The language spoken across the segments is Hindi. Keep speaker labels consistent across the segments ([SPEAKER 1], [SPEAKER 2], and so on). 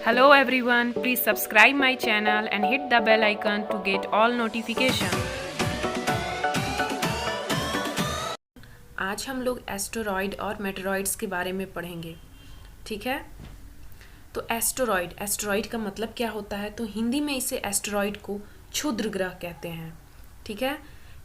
[SPEAKER 1] Hello everyone, please subscribe my channel and hit the bell icon to get all notification. आज हम लोग एस्टेरॉयड और मेटेरॉइड्स के बारे में पढ़ेंगे, ठीक है। तो एस्टेरॉयड का मतलब क्या होता है, तो हिंदी में इसे एस्टेरॉयड को क्षुद्र ग्रह कहते हैं, ठीक है।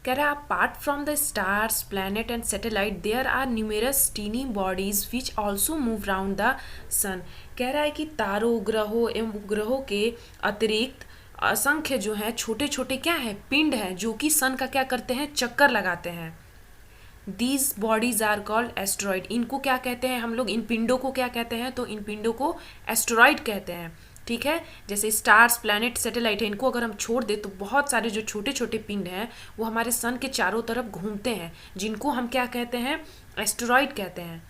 [SPEAKER 1] कह रहा है apart from the stars planet and satellite there are numerous tiny bodies which also move round the sun. कह रहा है कि तारों, ग्रहों एवं उपग्रहों के अतिरिक्त असंख्य जो है छोटे छोटे क्या है, पिंड हैं जो कि सन का क्या करते हैं, चक्कर लगाते हैं। These bodies are called asteroid. इनको क्या कहते हैं हम लोग, इन पिंडों को क्या कहते हैं, तो इन पिंडों को एस्टेरॉयड कहते हैं, ठीक है। जैसे स्टार्स, प्लैनेट, सैटेलाइट है, इनको अगर हम छोड़ दें तो बहुत सारे जो छोटे छोटे पिंड हैं वो हमारे सन के चारों तरफ घूमते हैं, जिनको हम क्या कहते हैं, एस्टेरॉयड कहते हैं।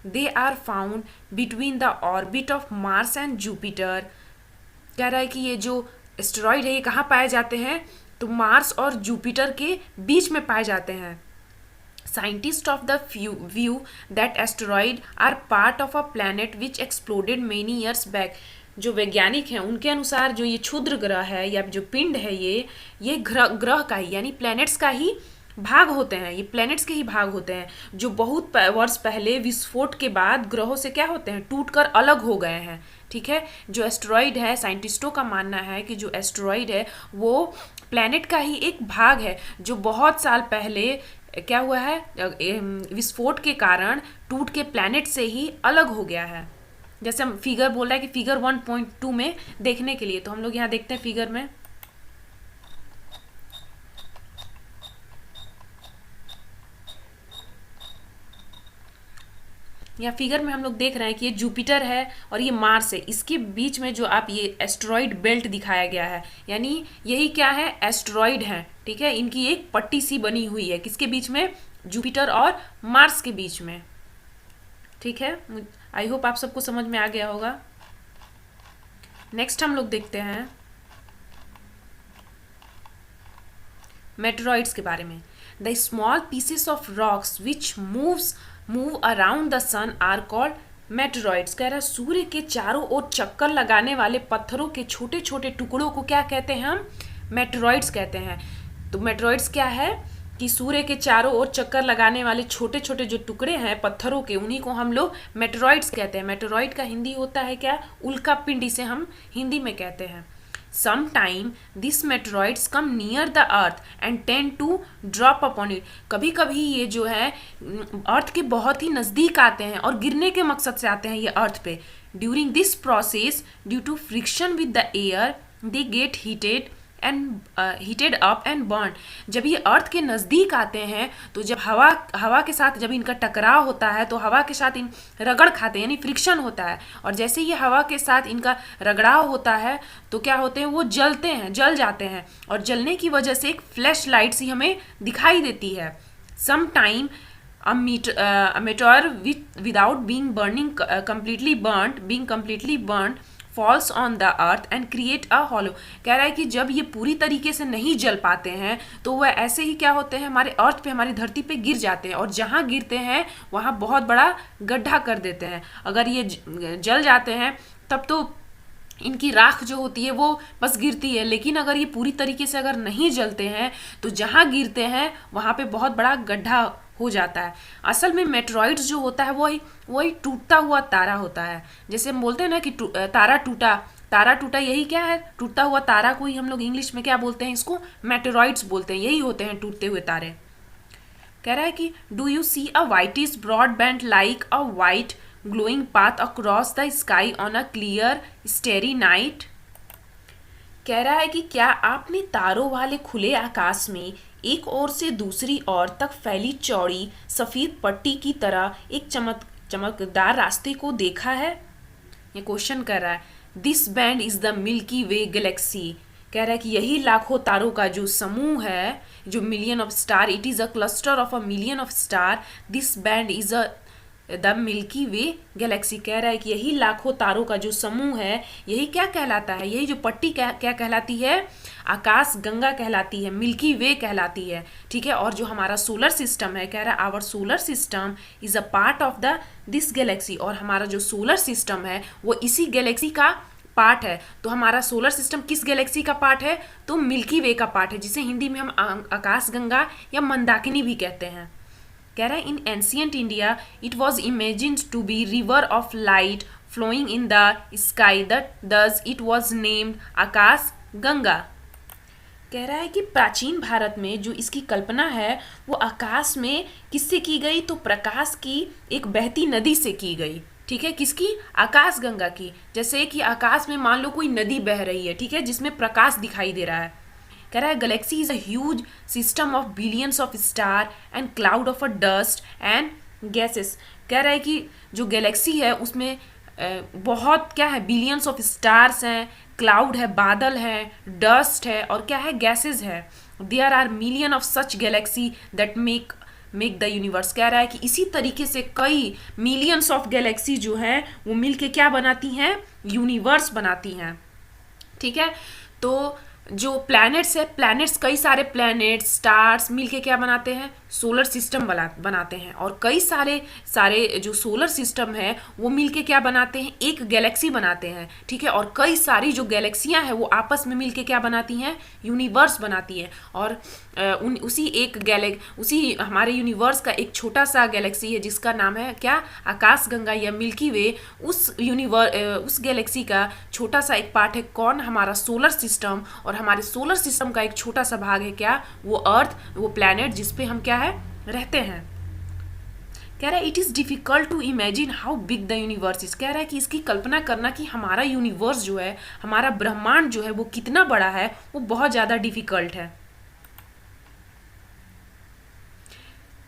[SPEAKER 1] They are found between the orbit of Mars and Jupiter. कह रहा है कि ये जो एस्टेरॉयड है ये कहाँ पाए जाते हैं, तो मार्स और जुपिटर के बीच में पाए जाते हैं। Scientists of the view that asteroid are part of a planet which exploded many years back। जो वैज्ञानिक हैं उनके अनुसार जो ये क्षुद्र ग्रह है या जो पिंड है ये ग्रह का ही यानी प्लैनेट्स का ही भाग होते हैं, ये प्लैनेट्स के ही भाग होते हैं जो बहुत वर्ष पहले विस्फोट के बाद ग्रहों से क्या होते हैं, टूटकर अलग हो गए हैं, ठीक है। जो एस्टेरॉयड है, साइंटिस्टों का मानना है कि जो एस्टेरॉयड है वो प्लैनेट का ही एक भाग है जो बहुत साल पहले क्या हुआ है, विस्फोट के कारण टूट के प्लैनेट से ही अलग हो गया है। जैसे हम फिगर बोल रहा है कि फिगर 1.2 में देखने के लिए, तो हम लोग यहाँ देखते हैं फिगर में, या फिगर में हम लोग देख रहे हैं कि ये जुपिटर है और ये मार्स है, इसके बीच में जो आप ये एस्टेरॉयड बेल्ट दिखाया गया है, यानी यही क्या है, एस्टेरॉयड है, ठीक है। इनकी एक पट्टी सी बनी हुई है, किसके बीच में, जुपिटर और मार्स के बीच में, ठीक है। आई होप आप सबको समझ में आ गया होगा। नेक्स्ट हम लोग देखते हैं मेटेरॉइड्स के बारे में। The small pieces of rocks which move around the sun are called meteoroids. कह रहा है सूर्य के चारों ओर चक्कर लगाने वाले पत्थरों के छोटे छोटे टुकड़ों को क्या कहते हैं, हम मेटेरॉइड्स कहते हैं। तो मेटेरॉइड्स क्या है कि सूर्य के चारों ओर चक्कर लगाने वाले छोटे छोटे जो टुकड़े हैं पत्थरों के, उन्हीं को हम लोग मेटेरॉइड्स कहते हैं। मेटेरॉइड का हिंदी होता है क्या, उल्का पिंड, इसे हम हिंदी में कहते हैं। Sometime these meteoroids come near the earth and tend to drop upon it। कभी कभी ये जो है अर्थ के बहुत ही नज़दीक आते हैं और गिरने के मकसद से आते हैं ये अर्थ पे। During this process, due to friction with the air, they get heated up and burned। जब ये अर्थ के नज़दीक आते हैं तो जब हवा के साथ जब इनका टकराव होता है तो हवा के साथ इन रगड़ खाते हैं, यानी फ्रिक्शन होता है, और जैसे ये हवा के साथ इनका रगड़ाव होता है तो क्या होते हैं, वो जलते हैं, जल जाते हैं, और जलने की वजह से एक फ्लैश लाइट सी हमें दिखाई देती है। Some time a meteor without being completely burnt falls on the earth and create a hollow। कह रहा है कि जब ये पूरी तरीके से नहीं जल पाते हैं तो वह ऐसे ही क्या होते हैं, हमारे अर्थ पे, हमारी धरती पे गिर जाते हैं, और जहाँ गिरते हैं वहाँ बहुत बड़ा गड्ढा कर देते हैं। अगर ये जल जाते हैं तब तो इनकी राख जो होती है वो बस गिरती है, लेकिन अगर ये पूरी तरीके से अगर नहीं जलते हैं तो जहाँ गिरते हैं वहाँ पे बहुत बड़ा गड्ढा हो जाता है। असल में मेटेरॉइड्स जो होता है वही टूटता हुआ तारा होता है। जैसे हम बोलते हैं ना कि तारा टूटा, यही क्या है, टूटता हुआ तारा को ही हम लोग इंग्लिश में क्या बोलते हैं, इसको मेटेरॉइड्स बोलते हैं, यही होते हैं टूटते हुए तारे। कह रहा है कि do you see a whitish broad band like a white glowing path across the sky on a clear starry night। कह रहा है कि क्या आपने तारों वाले खुले आकाश में एक ओर से दूसरी ओर तक फैली चौड़ी सफ़ेद पट्टी की तरह एक चमकदार रास्ते को देखा है। ये क्वेश्चन कर रहा है। This band is the milky way Galaxy. कह रहा है कि यही लाखों तारों का जो समूह है, जो million of star, it is a cluster of a million of star. This band is a the milky way Galaxy. कह रहा है कि यही लाखों तारों का जो समूह है, यही क्या कहलाता है, यही जो पट्टी क्या कहलाती है, आकाश गंगा कहलाती है, मिल्की वे कहलाती है। ठीक है, और जो हमारा सोलर सिस्टम है, कह रहा है our solar system is a part of the this galaxy, और हमारा जो सोलर सिस्टम है वो इसी गैलेक्सी का पार्ट है। तो हमारा सोलर सिस्टम किस गैलेक्सी का पार्ट है, तो मिल्की वे का पार्ट है, जिसे हिंदी में हम आकाश गंगा या मंदाकिनी भी कहते हैं। कह रहा है in ancient India it was imagined to be river of light flowing in the sky thus it was named Akash Ganga. कह रहा है कि प्राचीन भारत में जो इसकी कल्पना है वो आकाश में किससे की गई, तो प्रकाश की एक बहती नदी से की गई। ठीक है, किसकी, आकाश गंगा की। जैसे कि आकाश में मान लो कोई नदी बह रही है, ठीक है, जिसमें प्रकाश दिखाई दे रहा है। कह रहा है Galaxy is a huge system of billions of star and cloud of a dust and gases. कह रहा है कि जो गैलेक्सी है उसमें बहुत क्या है, बिलियंस ऑफ स्टार्स हैं, क्लाउड है, बादल है, डस्ट है, और क्या है, गैसेस है। There are million of such galaxy that make the universe. कह रहा है कि इसी तरीके से कई मिलियंस ऑफ गैलेक्सी जो है वो मिलके क्या बनाती हैं, यूनिवर्स बनाती हैं। ठीक है, तो जो प्लैनेट्स है, प्लैनेट्स कई सारे प्लैनेट्स स्टार्स मिलके क्या बनाते हैं, सोलर सिस्टम बनाते हैं, और कई सारे जो सोलर सिस्टम है वो मिलके क्या बनाते हैं, एक गैलेक्सी बनाते हैं। ठीक है, और कई सारी जो गैलेक्सियां हैं वो आपस में मिलके क्या बनाती हैं, यूनिवर्स बनाती हैं। और उसी हमारे यूनिवर्स का एक छोटा सा गैलेक्सी है जिसका नाम है क्या, आकाश गंगा या मिल्की वे। उस गैलेक्सी का छोटा सा एक पार्ट है कौन, हमारा सोलर सिस्टम, और हमारे सोलर सिस्टम का एक छोटा सा भाग है क्या, वो अर्थ, वो प्लैनेट जिसपे हम क्या है, रहते हैं। कह रहा है it is difficult to imagine how big the universe is. कह रहा है कि इसकी कल्पना करना कि हमारा यूनिवर्स जो है, हमारा ब्रह्मांड जो है वो कितना बड़ा है, वो बहुत ज्यादा डिफिकल्ट है।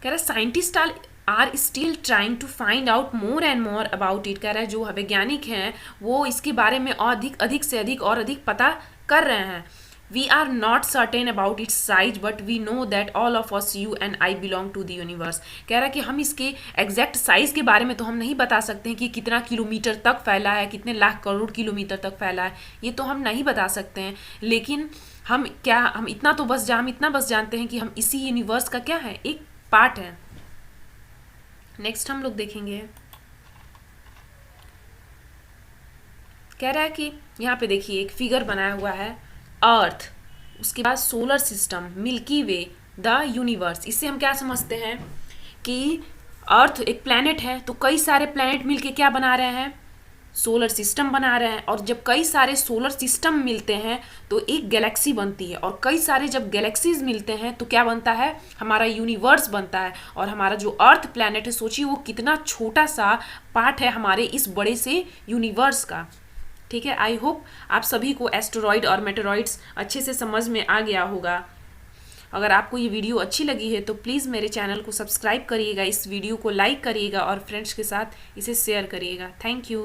[SPEAKER 1] कह रहा है scientist are still trying to find out more and more about it. कह रहा है जो वैज्ञानिक हैं वो इसके बारे में अधिक से अधिक पता कर रहे हैं। We are not certain about its size, but we know that all of us, you and I, belong to the universe. कह रहा है कि हम इसके एग्जैक्ट साइज के बारे में तो हम नहीं बता सकते हैं कि कितना किलोमीटर तक फैला है, कितने लाख करोड़ किलोमीटर तक फैला है, ये तो हम नहीं बता सकते हैं। लेकिन हम इतना बस जानते हैं कि हम इसी यूनिवर्स का क्या है, एक पार्ट है। नेक्स्ट हम लोग देखेंगे, कह रहा है कि यहाँ पे देखिए एक फिगर बनाया हुआ है, अर्थ, उसके बाद solar system, milky way, the universe. इससे हम क्या समझते हैं कि अर्थ एक प्लैनेट है, तो कई सारे प्लैनेट मिलके क्या बना रहे हैं, सोलर सिस्टम बना रहे हैं। और जब कई सारे सोलर सिस्टम मिलते हैं तो एक गैलेक्सी बनती है, और कई सारे जब गैलेक्सीज मिलते हैं तो क्या बनता है, हमारा यूनिवर्स बनता है। और हमारा जो अर्थ प्लैनेट है, सोचिए वो कितना छोटा सा पार्ट है हमारे इस बड़े से यूनिवर्स का। ठीक है, आई होप आप सभी को एस्टेरॉइड और मेटेरॉइड्स अच्छे से समझ में आ गया होगा। अगर आपको ये वीडियो अच्छी लगी है तो प्लीज़ मेरे चैनल को सब्सक्राइब करिएगा, इस वीडियो को लाइक करिएगा और फ्रेंड्स के साथ इसे शेयर करिएगा। Thank you.